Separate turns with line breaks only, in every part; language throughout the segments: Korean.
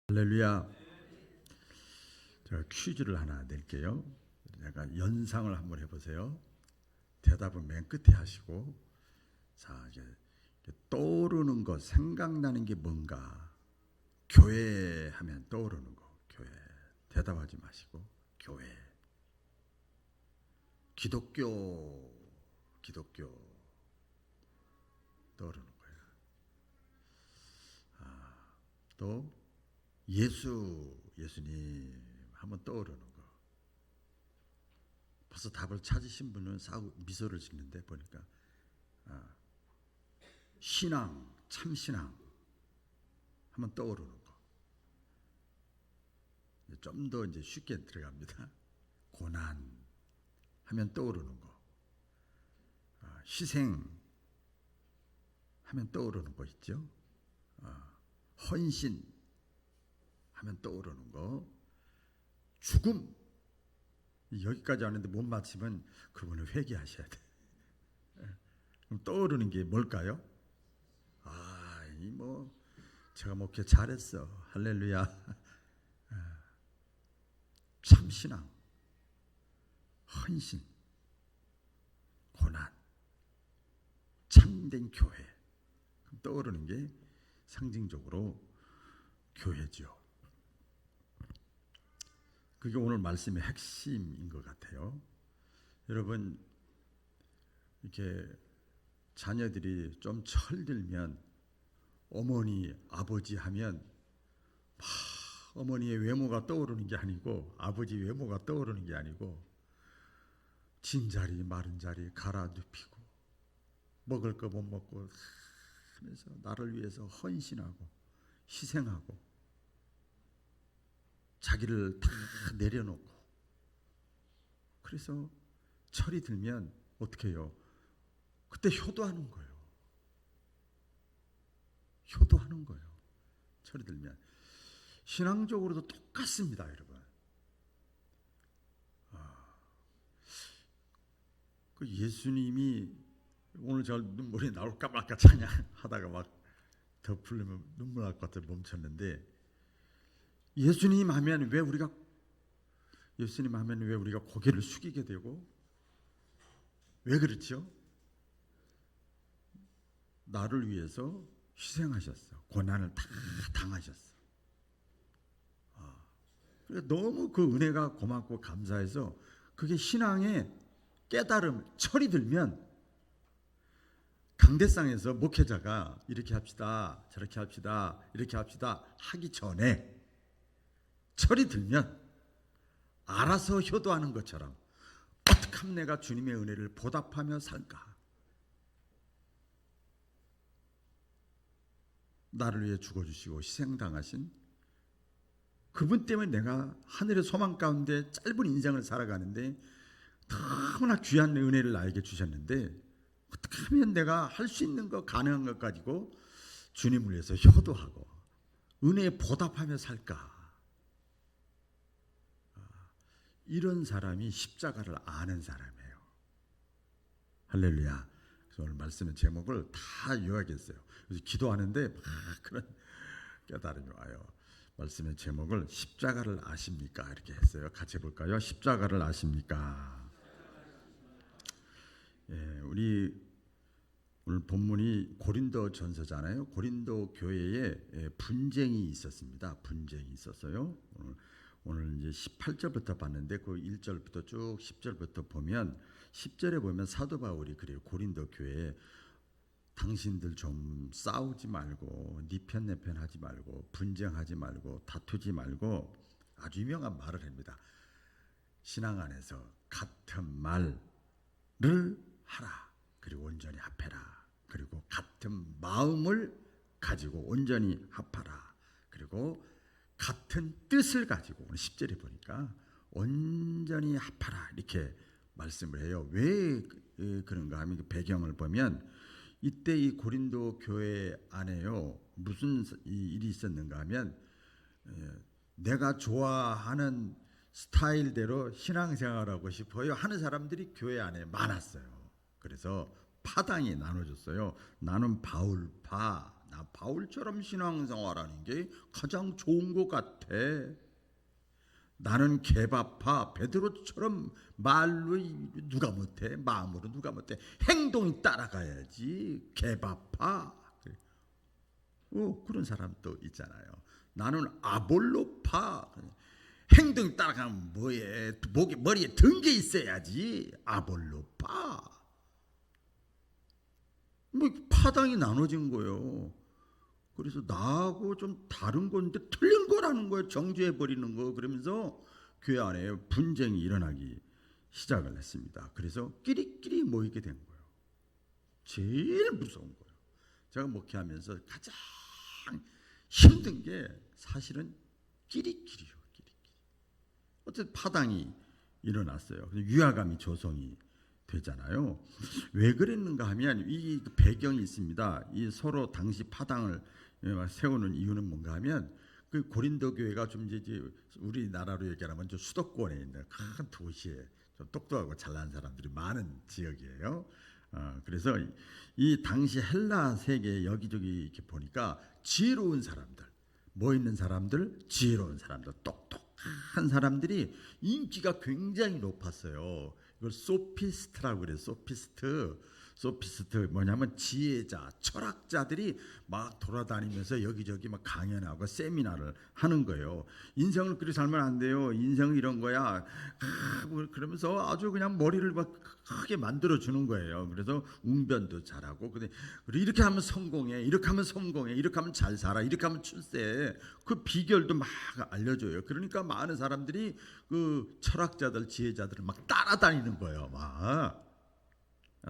할렐루야. 제가 퀴즈를 하나 낼게요. 제가 연상을 한번 해보세요. 대답은 맨 끝에 하시고, 자 이제 떠오르는 거, 생각나는 게 뭔가. 교회 하면 떠오르는 거, 교회. 대답하지 마시고 교회. 기독교 떠오르는 거예요. 또 예수님 하면 떠오르는 거. 벌써 답을 찾으신 분은 미소를 짓는데 보니까 신앙, 참신앙 하면 떠오르는 거. 좀 더 이제 쉽게 들어갑니다. 고난 하면 떠오르는 거. 희생 하면 떠오르는 거 있죠. 헌신 하면 떠오르는 거. 죽음, 여기까지 하는데 못 맞히면 그분을 회개하셔야 돼. 그럼 떠오르는 게 뭘까요? 제가 목회 잘했어. 할렐루야. 참신앙, 헌신, 고난, 참된 교회. 그럼 떠오르는 게 상징적으로 교회죠. 그게 오늘 말씀의 핵심인 것 같아요. 여러분, 이렇게 자녀들이 좀 철들면 어머니, 아버지 하면 막 어머니의 외모가 떠오르는 게 아니고 아버지 외모가 떠오르는 게 아니고 진자리 마른 자리 갈아 눕히고 먹을 거 못 먹고 하면서 나를 위해서 헌신하고 희생하고 자기를 다 내려놓고, 그래서 철이 들면 어떻게 해요? 그때 효도하는 거예요. 효도하는 거예요. 철이 들면. 신앙적으로도 똑같습니다, 여러분. 그 예수님이 오늘 저 눈물이 나올까 말까 찬양하다가 막 더 풀리면 눈물 날 것 같아 멈췄는데, 예수님 하면 왜 우리가 고개를 숙이게 되고, 왜 그렇죠? 나를 위해서 희생하셨어. 고난을 다 당하셨어. 너무 그 은혜가 고맙고 감사해서, 그게 신앙의 깨달음, 철이 들면 강대상에서 목회자가 이렇게 합시다, 저렇게 합시다, 이렇게 합시다 하기 전에 철이 들면 알아서 효도하는 것처럼 어떻게 하면 내가 주님의 은혜를 보답하며 살까? 나를 위해 죽어주시고 희생당하신 그분 때문에 내가 하늘의 소망 가운데 짧은 인생을 살아가는데 너무나 귀한 은혜를 나에게 주셨는데, 어떻게 하면 내가 할 수 있는 것, 가능한 것 가지고 주님을 위해서 효도하고 은혜에 보답하며 살까? 이런 사람이 십자가를 아는 사람이에요. 할렐루야. 그래서 오늘 말씀의 제목을 다 요약했어요. 그래서 기도하는데 막 그런 깨달음이 와요. 말씀의 제목을 십자가를 아십니까? 이렇게 했어요. 같이 해볼까요? 십자가를 아십니까? 우리 오늘 본문이 고린도 전서잖아요. 고린도 교회에 분쟁이 있었습니다. 분쟁이 있었어요. 오늘 이제 18절부터 봤는데 그 1절부터 쭉 10절부터 보면, 10절에 보면 사도 바울이 그래요. 고린도 교회에 당신들 좀 싸우지 말고 네 편 내 편 하지 말고 분쟁하지 말고 다투지 말고, 아주 유명한 말을 합니다. 신앙 안에서 같은 말을 하라. 그리고 온전히 합해라. 그리고 같은 마음을 가지고 온전히 합하라. 그리고 같은 뜻을 가지고, 오늘 10절에 보니까 온전히 합하라 이렇게 말씀을 해요. 왜 그런가 하면 그 배경을 보면, 이때 이 고린도 교회 안에요 무슨 일이 있었는가 하면, 내가 좋아하는 스타일대로 신앙생활하고 싶어요 하는 사람들이 교회 안에 많았어요. 그래서 파당이 나눠졌어요. 나는 바울파, 나 바울처럼 신앙생활하는 게 가장 좋은 것 같아. 나는 개바파 베드로처럼 말로 누가 못해, 마음으로 누가 못해, 행동이 따라가야지. 개바파 그런 사람도 있잖아요. 나는 아볼로파, 행동이 따라가면 뭐에 머리에 든 게 있어야지. 아볼로파. 뭐 파당이 나눠진 거예요. 그래서 나하고 좀 다른 건데 틀린 거라는 거예요. 정죄해 버리는 거. 그러면서 교회 안에 분쟁이 일어나기 시작을 했습니다. 그래서 끼리끼리 모이게 된 거예요. 제일 무서운 거예요. 제가 목회하면서 가장 힘든 게 사실은 끼리끼리요. 어쨌든 파당이 일어났어요. 유화감이 조성이 되잖아요. 왜 그랬는가 하면 이 배경이 있습니다. 이 서로 당시 파당을 세우는 이유는 뭔가 하면 그 고린도 교회가 좀 이제 우리나라로 얘기하면 좀 수도권에 있는 큰 도시에 좀 똑똑하고 잘난 사람들이 많은 지역이에요. 그래서 이 당시 헬라 세계 여기저기 이렇게 보니까 지혜로운 사람들, 뭐 있는 사람들, 지혜로운 사람들, 똑똑한 사람들이 인기가 굉장히 높았어요. 이걸 소피스트라고 그래요. 소피스트 뭐냐면 지혜자, 철학자들이 막 돌아다니면서 여기저기 막 강연하고 세미나를 하는 거예요. 인생을 그렇게 살면 안 돼요. 인생은 이런 거야. 그러면서 아주 그냥 머리를 막 크게 만들어 주는 거예요. 그래서 웅변도 잘하고, 근데 이렇게 하면 성공해, 이렇게 하면 성공해, 이렇게 하면 잘 살아, 이렇게 하면 출세해. 그 비결도 막 알려줘요. 그러니까 많은 사람들이 그 철학자들, 지혜자들을 막 따라다니는 거예요. 막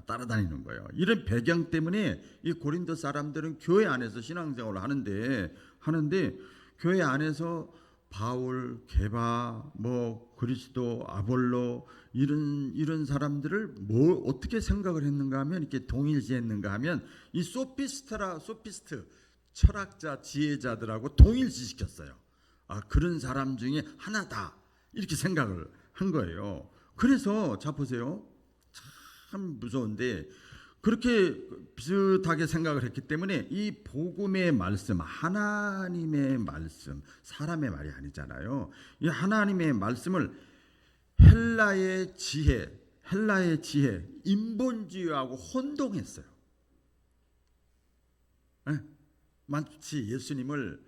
따라다니는 거예요. 이런 배경 때문에 이 고린도 사람들은 교회 안에서 신앙생활을 하는데 교회 안에서 바울, 게바, 뭐 그리스도, 아볼로 이런 사람들을 뭐 어떻게 생각을 했는가 하면, 이렇게 동일시했는가 하면 이 소피스트 철학자, 지혜자들하고 동일시시켰어요. 그런 사람 중에 하나다 이렇게 생각을 한 거예요. 그래서 자 보세요. 참 무서운데 그렇게 비슷하게 생각을 했기 때문에 이 복음의 말씀, 하나님의 말씀, 사람의 말이 아니잖아요. 이 하나님의 말씀을 헬라의 지혜, 인본주의하고 혼동했어요. 마치 예수님을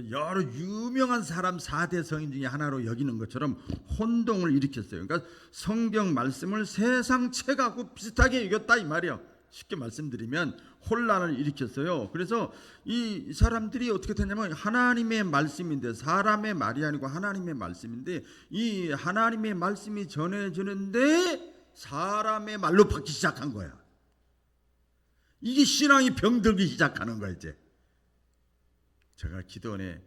여러 유명한 사람 4대 성인 중에 하나로 여기는 것처럼 혼동을 일으켰어요. 그러니까 성경 말씀을 세상 책하고 비슷하게 여겼다 이 말이에요. 쉽게 말씀드리면 혼란을 일으켰어요. 그래서 이 사람들이 어떻게 됐냐면 하나님의 말씀인데, 사람의 말이 아니고 하나님의 말씀인데, 이 하나님의 말씀이 전해지는데 사람의 말로 받기 시작한 거야. 이게 신앙이 병들기 시작하는 거야. 이제 제가 기도원에,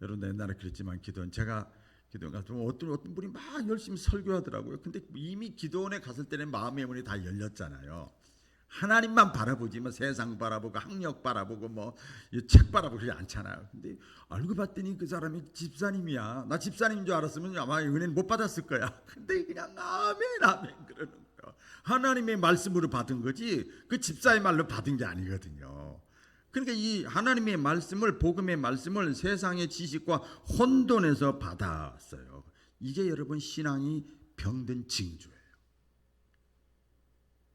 여러분 옛날에 그랬지만 제가 기도원 가서 어떤 분이 막 열심히 설교하더라고요. 근데 이미 기도원에 갔을 때는 마음의 문이 다 열렸잖아요. 하나님만 바라보지 뭐 세상 바라보고 학력 바라보고 뭐 책 바라보지 않잖아요. 근데 알고 봤더니 그 사람이 집사님이야. 나 집사님인 줄 알았으면 아마 은혜는 못 받았을 거야. 근데 그냥 아멘 그러는 거야. 하나님의 말씀으로 받은 거지 그 집사의 말로 받은 게 아니거든요. 그러니까 이 하나님의 말씀을, 복음의 말씀을 세상의 지식과 혼돈해서 받았어요. 이게 여러분 신앙이 병든 징조예요.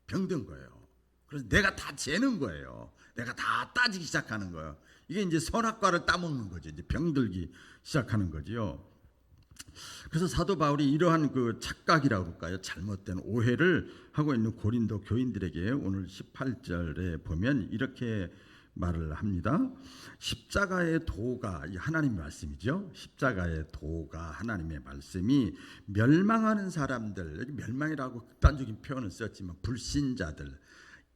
병든 거예요. 그래서 내가 다 재는 거예요. 내가 다 따지기 시작하는 거예요. 이게 이제 선악과를 따먹는 거죠. 이제 병들기 시작하는 거지요. 그래서 사도 바울이 이러한 그 착각이라고 할까요? 잘못된 오해를 하고 있는 고린도 교인들에게 오늘 18절에 보면 이렇게 말을 합니다. 십자가의 도가 하나님의 말씀이죠. 십자가의 도가 하나님의 말씀이 멸망하는 사람들, 여기 멸망이라고 극단적인 표현을 썼지만 불신자들,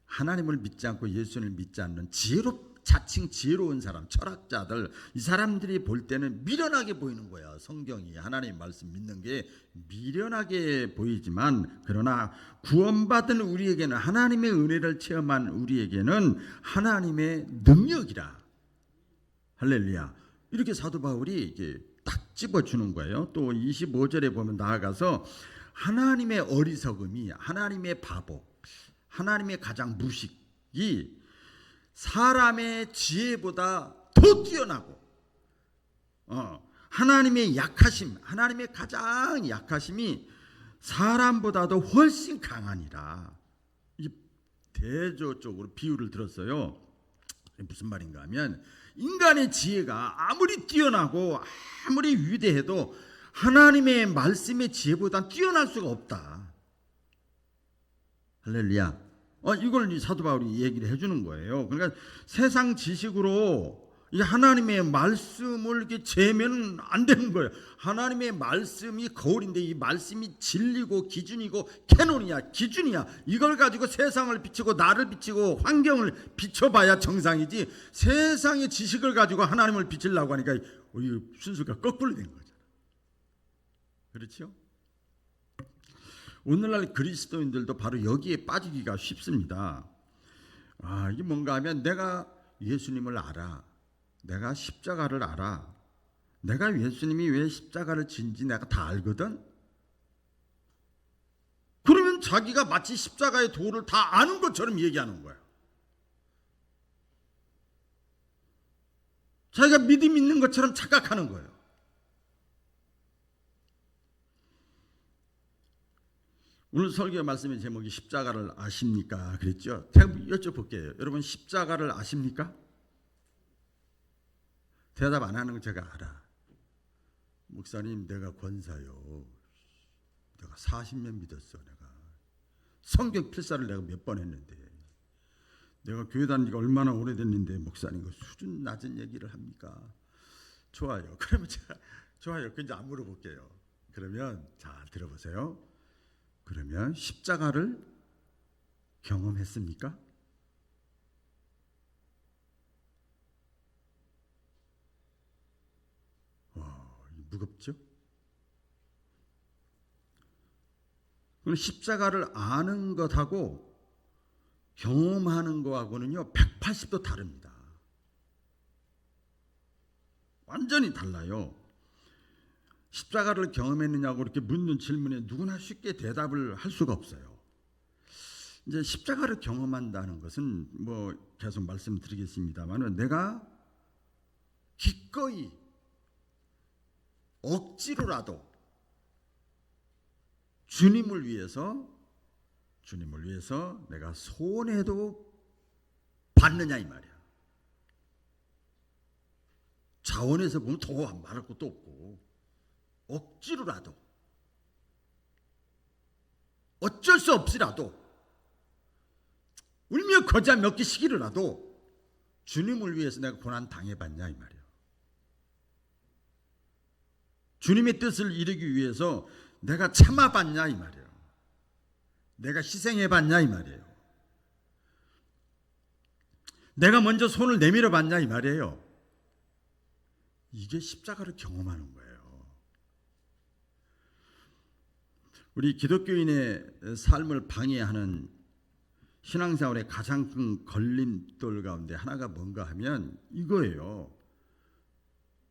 하나님을 믿지 않고 예수를 믿지 않는 자칭 지혜로운 사람, 철학자들, 이 사람들이 볼 때는 미련하게 보이는 거야. 성경이 하나님의 말씀 믿는 게 미련하게 보이지만, 그러나 구원받은 우리에게는, 하나님의 은혜를 체험한 우리에게는 하나님의 능력이라. 할렐루야. 이렇게 사도 바울이 이게 딱 집어주는 거예요. 또 25절에 보면 나아가서 하나님의 어리석음이, 하나님의 바보, 하나님의 가장 무식이 사람의 지혜보다 더 뛰어나고 하나님의 약하심, 하나님의 가장 약하심이 사람보다도 훨씬 강하니라. 이 대조적으로 비유를 들었어요. 무슨 말인가 하면 인간의 지혜가 아무리 뛰어나고 아무리 위대해도 하나님의 말씀의 지혜보다 뛰어날 수가 없다. 할렐루야. 이걸 이 사도 바울이 얘기를 해주는 거예요. 그러니까 세상 지식으로 이 하나님의 말씀을 이렇게 재면 안 되는 거예요. 하나님의 말씀이 거울인데 이 말씀이 진리고 기준이고 캐논이야, 기준이야. 이걸 가지고 세상을 비추고 나를 비추고 환경을 비춰봐야 정상이지, 세상의 지식을 가지고 하나님을 비추려고 하니까 이 순서가 거꾸로 된 거잖아. 그렇죠? 오늘날 그리스도인들도 바로 여기에 빠지기가 쉽습니다. 이게 뭔가 하면 내가 예수님을 알아, 내가 십자가를 알아, 내가 예수님이 왜 십자가를 진지 내가 다 알거든. 그러면 자기가 마치 십자가의 도를 다 아는 것처럼 얘기하는 거야. 자기가 믿음 있는 것처럼 착각하는 거예요. 오늘 설교 말씀의 제목이 십자가를 아십니까? 그랬죠? 제가 여쭤볼게요. 여러분 십자가를 아십니까? 대답 안 하는 거 제가 알아. 목사님 내가 권사요. 내가 40년 믿었어. 내가 성경 필사를 내가 몇 번 했는데, 내가 교회 다닌 지가 얼마나 오래됐는데 목사님 그 수준 낮은 얘기를 합니까? 좋아요. 그러면 제가 좋아요. 그 이제 안 물어볼게요. 그러면 잘 들어보세요. 그러면 십자가를 경험했습니까? 무겁죠? 그럼 십자가를 아는 것하고 경험하는 것하고는요 180도 다릅니다. 완전히 달라요. 십자가를 경험했느냐고 이렇게 묻는 질문에 누구나 쉽게 대답을 할 수가 없어요. 이제 십자가를 경험한다는 것은 뭐 계속 말씀드리겠습니다만은 내가 기꺼이 억지로라도 주님을 위해서 내가 손해도 받느냐 이 말이야. 자원에서 보면 더 말할 것도 없고 억지로라도 어쩔 수 없이라도 울며 겨자 몇 개 시기라도 주님을 위해서 내가 고난 당해봤냐 이 말이야. 주님의 뜻을 이루기 위해서 내가 참아봤냐 이 말이에요. 내가 희생해봤냐 이 말이에요. 내가 먼저 손을 내밀어 봤냐 이 말이에요. 이게 십자가를 경험하는 거예요. 우리 기독교인의 삶을 방해하는 신앙생활의 가장 큰 걸림돌 가운데 하나가 뭔가 하면 이거예요.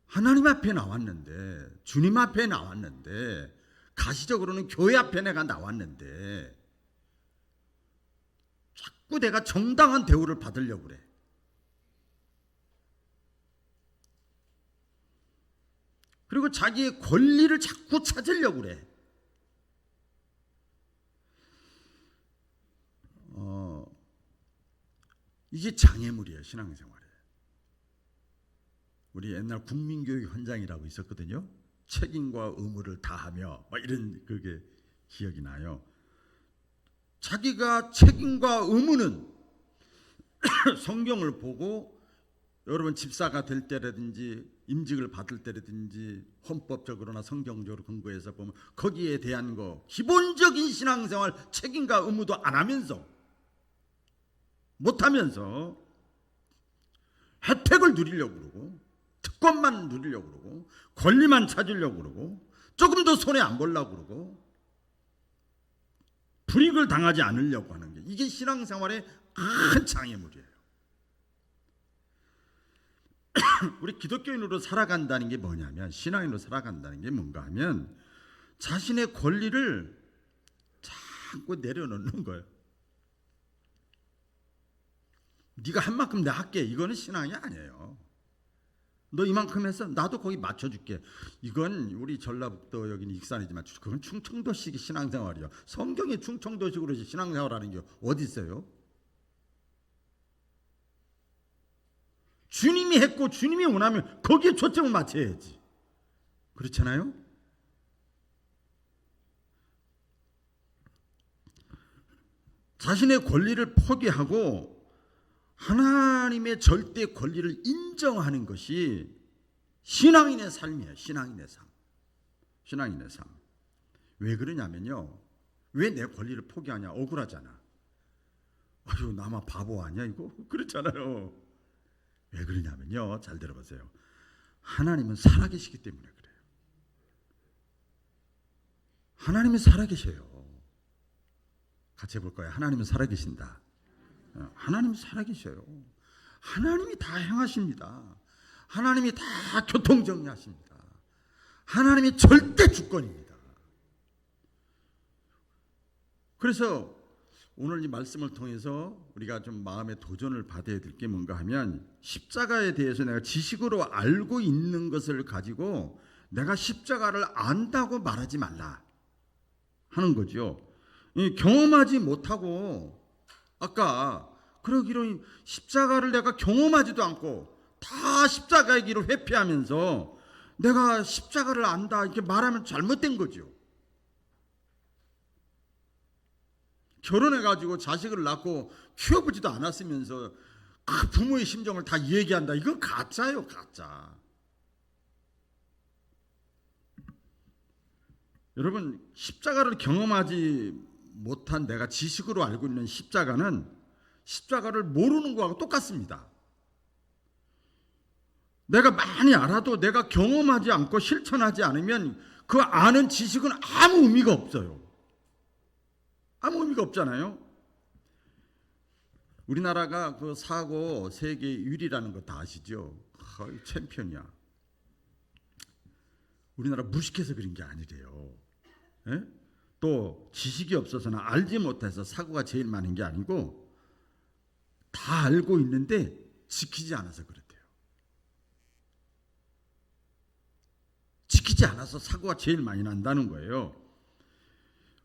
하나님 앞에 나왔는데, 주님 앞에 나왔는데, 가시적으로는 교회 앞에 내가 나왔는데 자꾸 내가 정당한 대우를 받으려고 그래. 그리고 자기의 권리를 자꾸 찾으려고 그래. 이게 장애물이에요, 신앙생활에. 우리 옛날 국민교육 헌장이라고 있었거든요. 책임과 의무를 다하며 이런 그게 기억이 나요. 자기가 책임과 의무는 성경을 보고, 여러분 집사가 될 때라든지 임직을 받을 때라든지 헌법적으로나 성경적으로 근거해서 보면 거기에 대한 거 기본적인 신앙생활 책임과 의무도 안 하면서, 못하면서 혜택을 누리려고 그러고 특권만 누리려고 그러고 권리만 찾으려고 그러고 조금 더 손해 안 보려고 그러고 불이익을 당하지 않으려고 하는 게, 이게 신앙생활의 큰 장애물이에요. 우리 기독교인으로 살아간다는 게 뭐냐면, 신앙인으로 살아간다는 게 뭔가 하면 자신의 권리를 자꾸 내려놓는 거예요. 네가 한 만큼 내가 할게. 이거는 신앙이 아니에요. 너 이만큼 해서 나도 거기 맞춰줄게. 이건 우리 전라북도 여기는 익산이지만 그건 충청도식의 신앙생활이요. 성경에 충청도식으로 신앙생활하는 게 어디 있어요? 주님이 했고 주님이 원하면 거기에 초점을 맞춰야지. 그렇잖아요? 자신의 권리를 포기하고 하나님의 절대 권리를 인정하는 것이 신앙인의 삶이에요. 신앙인의 삶. 신앙인의 삶. 왜 그러냐면요. 왜 내 권리를 포기하냐? 억울하잖아. 아유, 나만 바보 아니야 이거? 그렇잖아요. 왜 그러냐면요. 잘 들어보세요. 하나님은 살아계시기 때문에 그래요. 하나님은 살아계셔요. 같이 해볼 거예요. 하나님은 살아계신다. 하나님이 살아계셔요. 하나님이 다 행하십니다. 하나님이 다 교통정리하십니다. 하나님이 절대 주권입니다. 그래서 오늘 이 말씀을 통해서 우리가 좀 마음의 도전을 받아야 될 게 뭔가 하면 십자가에 대해서 내가 지식으로 알고 있는 것을 가지고 내가 십자가를 안다고 말하지 말라 하는 거죠. 경험하지 못하고 아까 그러기로 십자가를 내가 경험하지도 않고 다 십자가의 길을 회피하면서 내가 십자가를 안다 이렇게 말하면 잘못된 거죠. 결혼해가지고 자식을 낳고 키워보지도 않았으면서 그 부모의 심정을 다 얘기한다. 이건 가짜예요, 가짜. 여러분, 십자가를 경험하지 못한 내가 지식으로 알고 있는 십자가를 모르는 거하고 똑같습니다. 내가 많이 알아도 내가 경험하지 않고 실천하지 않으면 그 아는 지식은 아무 의미가 없어요. 아무 의미가 없잖아요. 우리나라가 그 사고 세계 1위라는 거 다 아시죠? 챔피언이야. 우리나라 무식해서 그런 게 아니래요. 예? 또 지식이 없어서나 알지 못해서 사고가 제일 많은 게 아니고 다 알고 있는데 지키지 않아서 그렇대요. 지키지 않아서 사고가 제일 많이 난다는 거예요.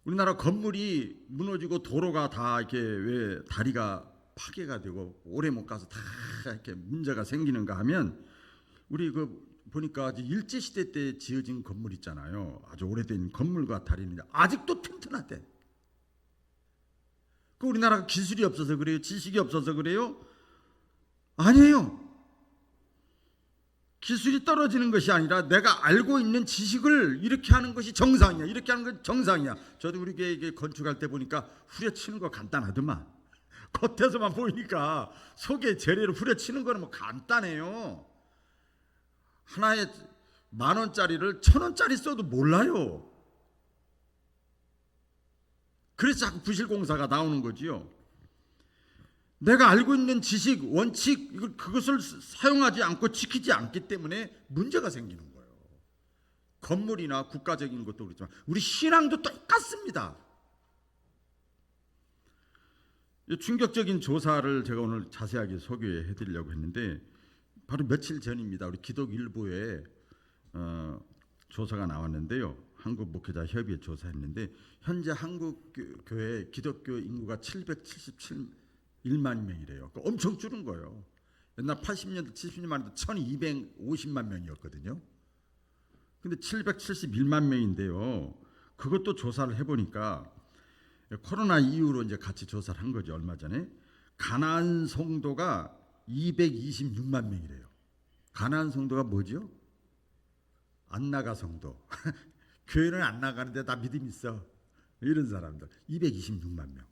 우리나라 건물이 무너지고 도로가 다 이렇게 왜 다리가 파괴가 되고 오래 못 가서 다 이렇게 문제가 생기는가 하면 우리 보니까 일제 시대 때 지어진 건물 있잖아요. 아주 오래된 건물과 다리는 아직도 튼튼하대. 그 우리나라가 기술이 없어서 그래요? 지식이 없어서 그래요? 아니에요. 기술이 떨어지는 것이 아니라 내가 알고 있는 지식을 이렇게 하는 것이 정상이야. 이렇게 하는 건 정상이야. 저도 우리 교회 건축할 때 보니까 후려치는 거 간단하더만. 겉에서만 보이니까 속에 재래로 후려치는 거는 뭐 간단해요. 하나에 10,000원짜리를 1,000원짜리 써도 몰라요. 그래서 자꾸 부실공사가 나오는 거지요. 내가 알고 있는 지식, 원칙 그것을 사용하지 않고 지키지 않기 때문에 문제가 생기는 거예요. 건물이나 국가적인 것도 그렇지만 우리 신앙도 똑같습니다. 충격적인 조사를 제가 오늘 자세하게 소개해 드리려고 했는데 바로 며칠 전입니다. 우리 기독일보에 조사가 나왔는데요. 한국목회자협의회 조사했는데 현재 한국 교회 기독교 인구가 777만 명이래요. 엄청 줄은 거예요. 옛날 80년대 70년만 해도 1250만 명이었거든요. 근데 771만 명인데요. 그것도 조사를 해보니까 코로나 이후로 이제 같이 조사를 한 거죠. 얼마 전에 가나안 성도가 226만 명이래요. 가나안 성도가 뭐죠? 안 나가 성도. 교회는 안 나가는데 다 믿음 있어. 이런 사람들 226만 명.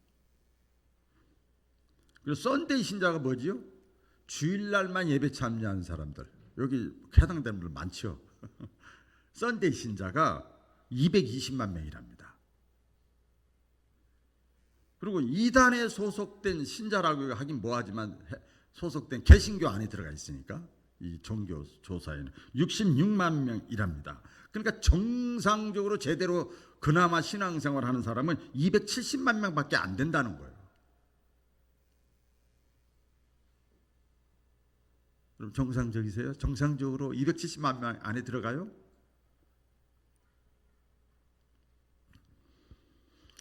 그리고 썬데이 신자가 뭐지요? 주일날만 예배 참여하는 사람들. 여기 해당되는 분들 많죠. 썬데이 신자가 220만 명이랍니다. 그리고 이단에 소속된 신자라고 하긴 뭐하지만 소속된 개신교 안에 들어가 있으니까 이 종교 조사에는 66만 명이랍니다. 그러니까 정상적으로 제대로 그나마 신앙생활하는 사람은 270만 명밖에 안 된다는 거예요. 그럼 정상적이세요? 정상적으로 270만 명 안에 들어가요?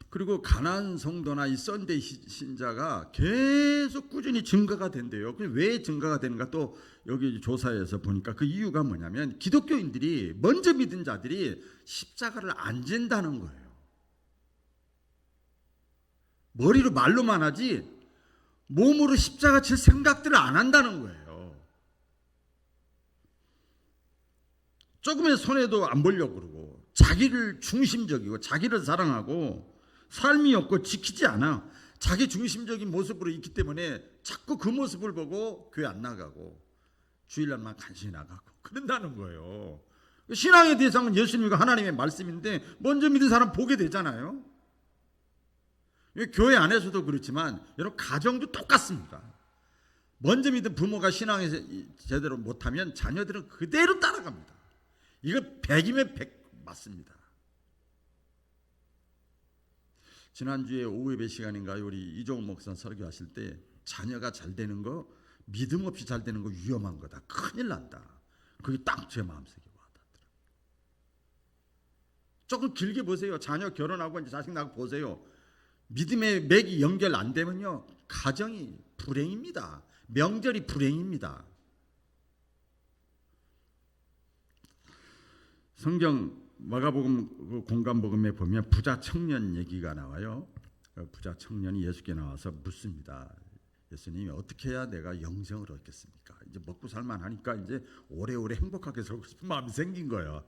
그리고 가난안 성도나 이 썬데이 신자가 계속 꾸준히 증가가 된대요. 왜 증가가 되는가? 또 여기 조사에서 보니까 그 이유가 뭐냐면 기독교인들이 먼저 믿은 자들이 십자가를 안 진다는 거예요. 머리로 말로만 하지 몸으로 십자가 질 생각들을 안 한다는 거예요. 조금의 손해도 안 보려고 그러고 자기를 중심적이고 자기를 사랑하고 삶이 없고 지키지 않아. 자기 중심적인 모습으로 있기 때문에 자꾸 그 모습을 보고 교회 안 나가고 주일날만 간신히 나가고 그런다는 거예요. 신앙의 대상은 예수님과 하나님의 말씀인데 먼저 믿은 사람 보게 되잖아요. 교회 안에서도 그렇지만 여러분 가정도 똑같습니다. 먼저 믿은 부모가 신앙에서 제대로 못하면 자녀들은 그대로 따라갑니다. 이거 100이면 100 맞습니다. 지난주에 오후 예배 시간인가요? 우리 이종훈 목사 설교하실 때 자녀가 잘 되는 거 믿음 없이 잘 되는 거 위험한 거다. 큰일 난다. 그게 딱 제 마음속에 와닿더라고요. 조금 길게 보세요. 자녀 결혼하고 이제 자식 낳고 보세요. 믿음의 맥이 연결 안 되면요 가정이 불행입니다. 명절이 불행입니다. 성경 마가복음 공간복음에 보면 부자 청년 얘기가 나와요. 부자 청년이 예수께 나와서 묻습니다. 예수님이 어떻게 해야 내가 영생을 얻겠습니까? 이제 먹고 살만하니까 이제 오래오래 행복하게 살고 싶은 마음이 생긴 거예요.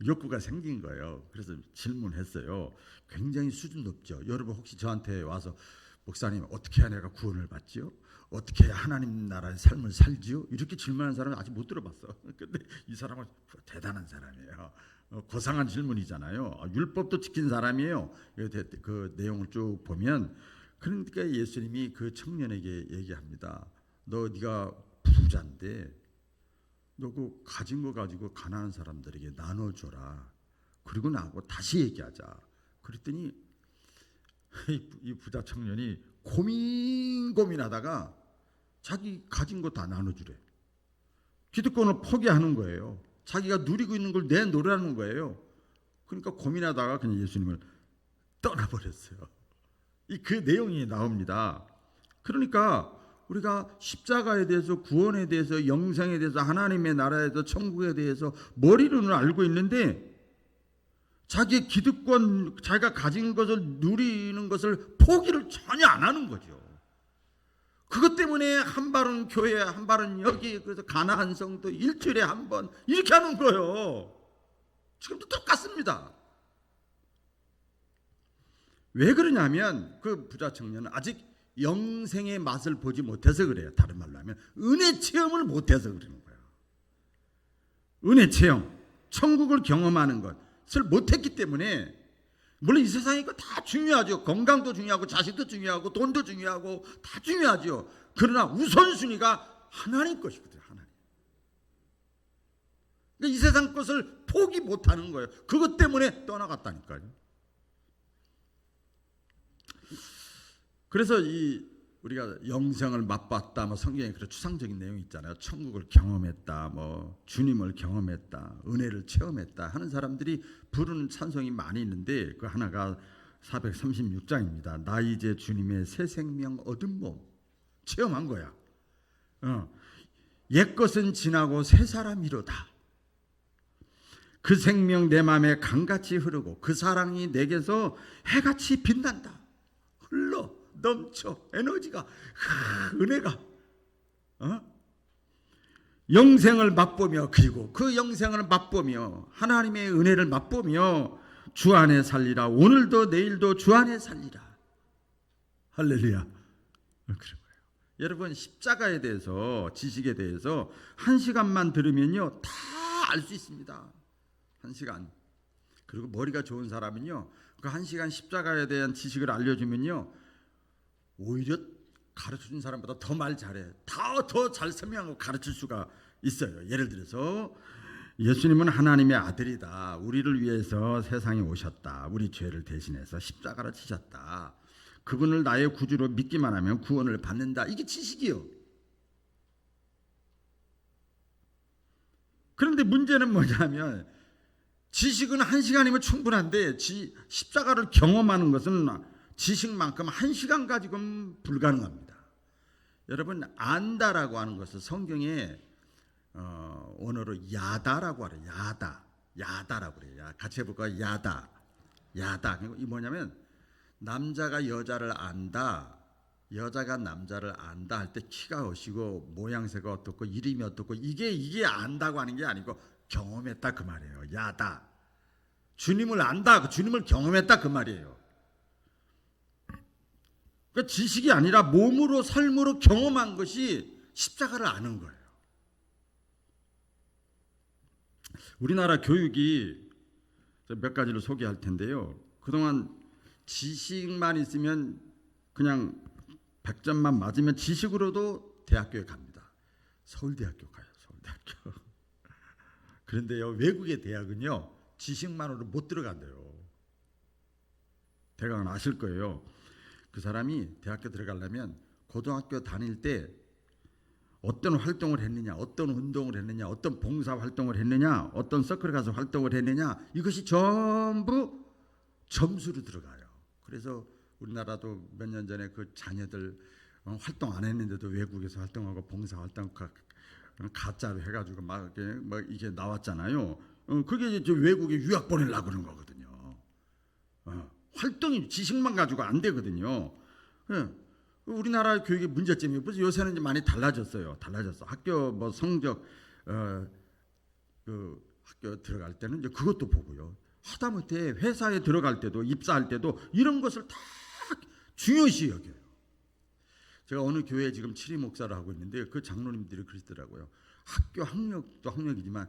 욕구가 생긴 거예요. 그래서 질문했어요. 굉장히 수준 높죠. 여러분 혹시 저한테 와서 목사님 어떻게 해야 내가 구원을 받지요? 어떻게 해야 하나님 나라의 삶을 살지요? 이렇게 질문하는 사람은 아직 못 들어봤어. 근데 이 사람은 대단한 사람이에요. 고상한 질문이잖아요. 율법도 지킨 사람이에요. 그 내용을 쭉 보면 그러니까 예수님이 그 청년에게 얘기합니다. 네가 부자인데 너 그 가진 거 가지고 가난한 사람들에게 나눠줘라. 그리고 나하고 다시 얘기하자. 그랬더니 이 부자 청년이 고민하다가 자기 가진 거 다 나눠주래. 기득권을 포기하는 거예요. 자기가 누리고 있는 걸 내놓으라는 거예요. 그러니까 고민하다가 그냥 예수님을 떠나버렸어요. 그 내용이 나옵니다. 그러니까 우리가 십자가에 대해서 구원에 대해서 영생에 대해서 하나님의 나라에 대해서 천국에 대해서 머리로는 알고 있는데 자기의 기득권 자기가 가진 것을 누리는 것을 포기를 전혀 안 하는 거죠. 그것 때문에 한 발은 교회 한 발은 여기 그래서 가나안 성도 일주일에 한 번 이렇게 하는 거예요. 지금도 똑같습니다. 왜 그러냐면 그 부자 청년은 아직 영생의 맛을 보지 못해서 그래요. 다른 말로 하면 은혜 체험을 못해서 그러는 거예요. 은혜 체험, 천국을 경험하는 것을 못했기 때문에 물론 이 세상에 다 중요하죠. 건강도 중요하고 자식도 중요하고 돈도 중요하고 다 중요하죠. 그러나 우선순위가 하나님 것이거든요. 하나님. 그러니까 이 세상 것을 포기 못하는 거예요. 그것 때문에 떠나갔다니까요. 그래서 우리가 영생을 맛봤다, 뭐 성경에 그런 추상적인 내용이 있잖아요. 천국을 경험했다, 뭐 주님을 경험했다, 은혜를 체험했다 하는 사람들이 부르는 찬송이 많이 있는데 그 하나가 436장입니다. 나 이제 주님의 새 생명 얻은 몸 체험한 거야. 옛 것은 지나고 새 사람이로다. 그 생명 내 마음에 강같이 흐르고 그 사랑이 내게서 해같이 빛난다. 흘러 넘쳐 에너지가 은혜가 영생을 맛보며 그리고 그 영생을 맛보며 하나님의 은혜를 맛보며 주 안에 살리라. 오늘도 내일도 주 안에 살리라. 할렐루야. 그런 거예요. 여러분 십자가에 대해서 지식에 대해서 1시간만 들으면요 다 알 수 있습니다. 1시간. 그리고 머리가 좋은 사람은요 그 1시간 십자가에 대한 지식을 알려주면요 오히려 가르쳐준 사람보다 더 말 잘해. 더 잘 설명하고 가르칠 수가 있어요. 예를 들어서 예수님은 하나님의 아들이다. 우리를 위해서 세상에 오셨다. 우리 죄를 대신해서 십자가를 지셨다. 그분을 나의 구주로 믿기만 하면 구원을 받는다. 이게 지식이요. 그런데 문제는 뭐냐면 지식은 1시간이면 충분한데 십자가를 경험하는 것은 지식만큼 1시간 가지고는 불가능합니다. 여러분, 안다라고 하는 것은 성경에 언어로 야다라고 하래요. 야다라고 그래요. 같이 해볼까요? 야다. 이 뭐냐면 남자가 여자를 안다, 여자가 남자를 안다 할 때 키가 어시고 모양새가 어떻고 이름이 어떻고 이게 안다고 하는 게 아니고 경험했다 그 말이에요. 야다. 주님을 안다, 주님을 경험했다 그 말이에요. 그러니까 지식이 아니라 몸으로 삶으로 경험한 것이 십자가를 아는 거예요. 우리나라 교육이 몇 가지를 소개할 텐데요. 그동안 지식만 있으면 그냥 100점만 맞으면 지식으로도 대학교에 갑니다. 서울대학교 가요. 서울대학교. 그런데요, 외국의 대학은요, 지식만으로 못 들어간대요. 대강은 아실 거예요. 그 사람이 대학교 들어가려면 고등학교 다닐 때 어떤 활동을 했느냐, 어떤 운동을 했느냐, 어떤 봉사 활동을 했느냐, 어떤 서클에 가서 활동을 했느냐, 이것이 전부 점수로 들어가요. 그래서 우리나라도 몇 년 전에 그 자녀들 활동 안 했는데도 외국에서 활동하고 봉사 활동 가짜로 해가지고 막 이게 나왔잖아요. 그게 이제 외국에 유학 보내려고 그러는 거거든요. 활동이 지식만 가지고 안 되거든요. 우리나라 교육의 문제점이 무슨 요새는 이제 많이 달라졌어요. 학교 뭐 성적 그 학교 들어갈 때는 이제 그것도 보고요. 하다못해 회사에 들어갈 때도 입사할 때도 이런 것을 다 중요시 여겨요. 제가 어느 교회에 지금 치리 목사를 하고 있는데 그 장로님들이 그러시더라고요. 학교 학력도 학력이지만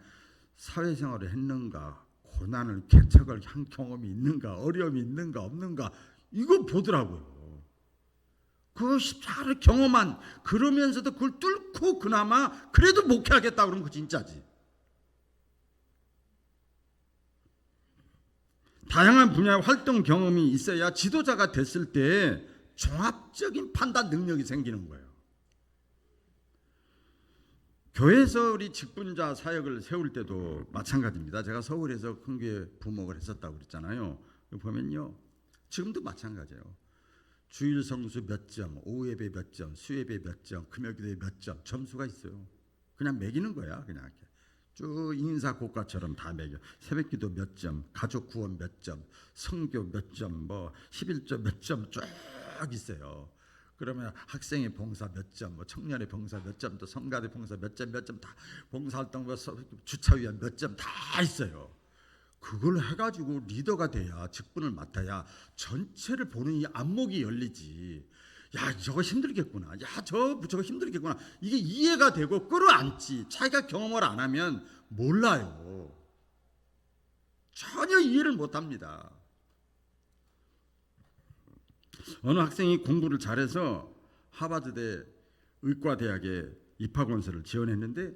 사회생활을 했는가, 고난을 개척을 한 경험이 있는가, 어려움이 있는가 없는가 이거 보더라고요. 그 십자가를 경험한 그러면서도 그걸 뚫고 그나마 그래도 목회하겠다 그러면 그 진짜지. 다양한 분야의 활동 경험이 있어야 지도자가 됐을 때 종합적인 판단 능력이 생기는 거예요. 교회에서 우리 직분자 사역을 세울 때도 마찬가지입니다. 제가 서울에서 큰 교회 부목을 했었다고 그랬잖아요. 보면요, 지금도 마찬가지예요. 주일 성수 몇 점, 오후 예배 몇 점, 수예배 몇 점, 금요일에 몇 점, 점수가 있어요. 그냥 매기는 거야. 그냥 이렇게 쭉 인사 고과처럼 다 매겨. 새벽기도 몇 점, 가족 구원 몇 점, 성교 몇 점, 뭐 11조 몇 점 쭉 있어요. 그러면 학생의 봉사 몇 점, 뭐 청년의 봉사 몇 점, 또 성가대 봉사 몇 점 다 봉사활동, 주차위원 몇 점 다 있어요. 그걸 해가지고 리더가 돼야, 직분을 맡아야 전체를 보는 이 안목이 열리지. 야, 저거 힘들겠구나. 야, 저거 힘들겠구나. 이게 이해가 되고 끌어안지. 자기가 경험을 안 하면 몰라요. 전혀 이해를 못합니다. 어느 학생이 공부를 잘해서 하버드대 의과대학에 입학원서를 지원했는데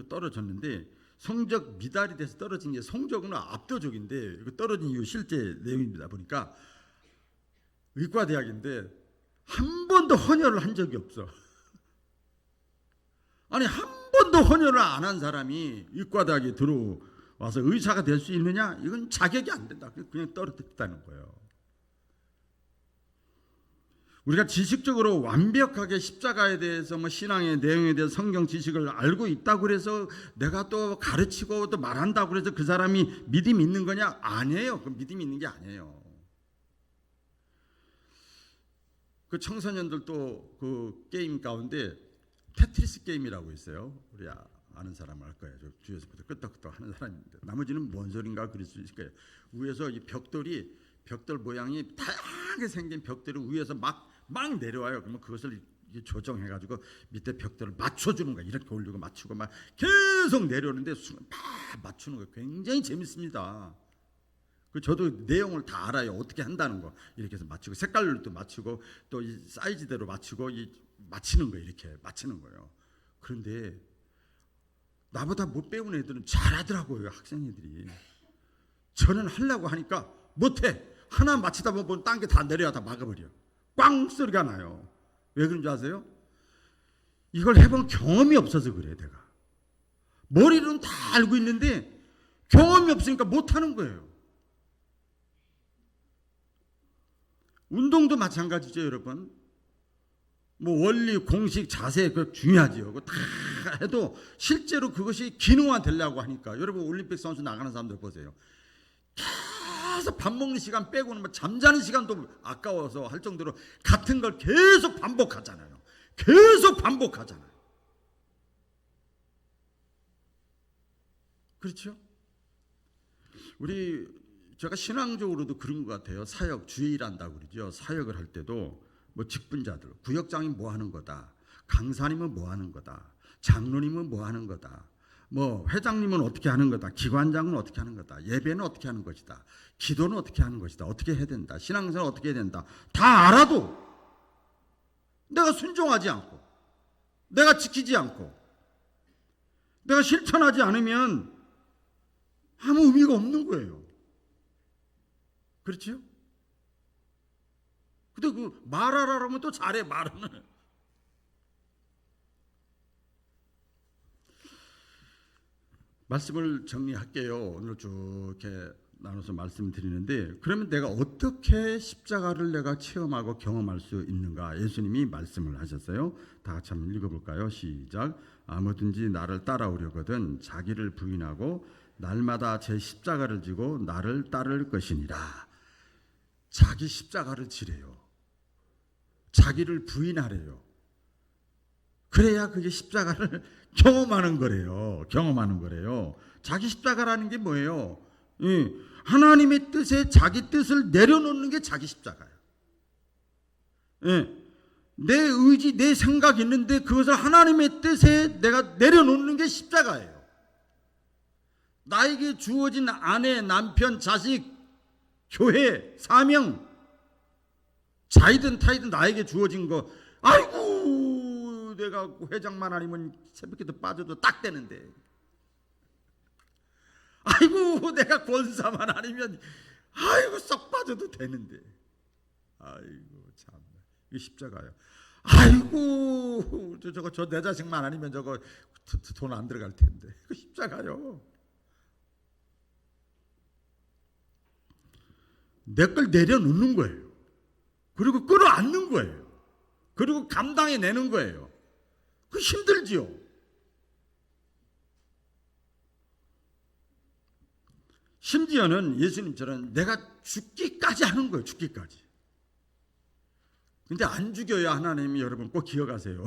떨어졌는데 성적 미달이 돼서 떨어진 게 성적은 압도적인데 떨어진 이유 실제 내용입니다. 보니까 의과대학인데 한 번도 헌혈을 한 적이 없어. 아니, 한 번도 헌혈을 안 한 사람이 의과대학에 들어와서 의사가 될 수 있느냐? 이건 자격이 안 된다. 그냥 떨어졌다는 거예요. 우리가 지식적으로 완벽하게 십자가에 대해서 뭐 신앙의 내용에 대해서 성경 지식을 알고 있다고 그래서 내가 또 가르치고 또 말한다고 그래서 그 사람이 믿음이 있는 거냐? 아니에요. 그 믿음이 있는 게 아니에요. 그 청소년들도 그 게임 가운데 테트리스 게임이라고 있어요. 우리 아는 사람 알 거예요. 저 주위에서부터 끄떡끄떡 하는 사람인데 나머지는 뭔 소린가 그럴 수 있을 거예요. 위에서 이 벽돌 모양이 다양하게 생긴 벽돌이 위에서 막 내려와요. 그러면 그것을 조정해가지고 밑에 벽돌을 맞춰주는 거야. 이렇게 올리고 맞추고 막 계속 내려오는데 막 맞추는 거 굉장히 재밌습니다. 저도 내용을 다 알아요. 어떻게 한다는 거. 이렇게 해서 맞추고 색깔도 맞추고 또 이 사이즈대로 맞추고 맞히는 거예요. 이렇게 맞추는 거예요. 그런데 나보다 못 배운 애들은 잘하더라고요. 학생애들이. 저는 하려고 하니까 못해. 하나 맞히다 보면 딴 게 다 내려와 다 막아버려. 꽝 소리가 나요. 왜 그런 줄 아세요? 이걸 해본 경험이 없어서 그래. 내가 머리로는 다 알고 있는데 경험이 없으니까 못하는 거예요. 운동도 마찬가지죠, 여러분. 뭐 원리, 공식, 자세 그 중요하지요. 그거 다 해도 실제로 그것이 기능화 되려고 하니까 여러분 올림픽 선수 나가는 사람들 보세요. 계속 밥 먹는 시간 빼고는 뭐 잠자는 시간도 아까워서 할 정도로 같은 걸 계속 반복하잖아요. 계속 반복하잖아요. 그렇죠? 제가 신앙적으로도 그런 것 같아요. 사역, 주일한다고 그러죠. 사역을 할 때도 뭐 직분자들, 구역장이 뭐 하는 거다, 강사님은 뭐 하는 거다, 장로님은 뭐 하는 거다, 뭐 회장님은 어떻게 하는 거다, 기관장은 어떻게 하는 거다, 예배는 어떻게 하는 것이다, 기도는 어떻게 하는 것이다, 어떻게 해야 된다, 신앙생활 어떻게 해야 된다, 다 알아도 내가 순종하지 않고, 내가 지키지 않고, 내가 실천하지 않으면 아무 의미가 없는 거예요. 그렇죠? 근데 그 말하라면 또 잘해, 말은. 말씀을 정리할게요. 오늘 쭉 이렇게 나눠서 말씀드리는데, 그러면 내가 어떻게 십자가를 내가 체험하고 경험할 수 있는가? 예수님이 말씀을 하셨어요. 다 같이 한번 읽어볼까요? 시작. 아무든지 나를 따라오려거든 자기를 부인하고 날마다 제 십자가를 지고 나를 따를 것이니라. 자기 십자가를 지래요. 자기를 부인하래요. 그래야 그게 십자가를 경험하는 거래요. 경험하는 거래요. 자기 십자가라는 게 뭐예요? 하나님의 뜻에 자기 뜻을 내려놓는 게 자기 십자가예요. 내 의지, 내 생각이 있는데 그것을 하나님의 뜻에 내가 내려놓는 게 십자가예요. 나에게 주어진 아내, 남편, 자식, 교회, 사명, 자이든 타이든 나에게 주어진 거, 아이고 내가 회장만 아니면 새벽기도 빠져도 딱 되는데, 아이고 내가 권사만 아니면 아이고 쏙 빠져도 되는데, 아이고 참 이게 십자가예요. 아이고 저 내 자식만 아니면 저거 돈 안 들어갈 텐데, 그 십자가요. 내 걸 내려놓는 거예요. 그리고 끌어안는 거예요. 그리고 감당해내는 거예요. 그 힘들지요. 심지어는 예수님처럼 내가 죽기까지 하는 거예요. 죽기까지. 근데 안 죽여요. 하나님이. 여러분 꼭 기억하세요.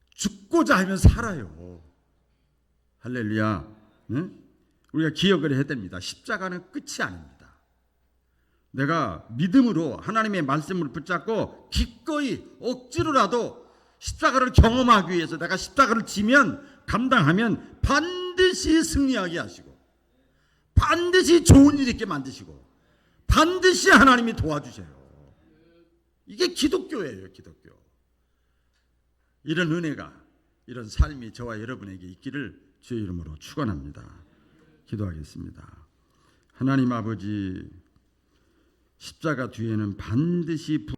죽고자 하면 살아요. 할렐루야. 네? 우리가 기억을 해야 됩니다. 십자가는 끝이 아닙니다. 내가 믿음으로 하나님의 말씀을 붙잡고 기꺼이 억지로라도 십자가를 경험하기 위해서 내가 십자가를 지면, 감당하면 반드시 승리하게 하시고, 반드시 좋은 일 있게 만드시고, 반드시 하나님이 도와주세요. 이게 기독교예요. 기독교. 이런 은혜가, 이런 삶이 저와 여러분에게 있기를 주의 이름으로 축원합니다. 기도하겠습니다. 하나님 아버지, 십자가 뒤에는 반드시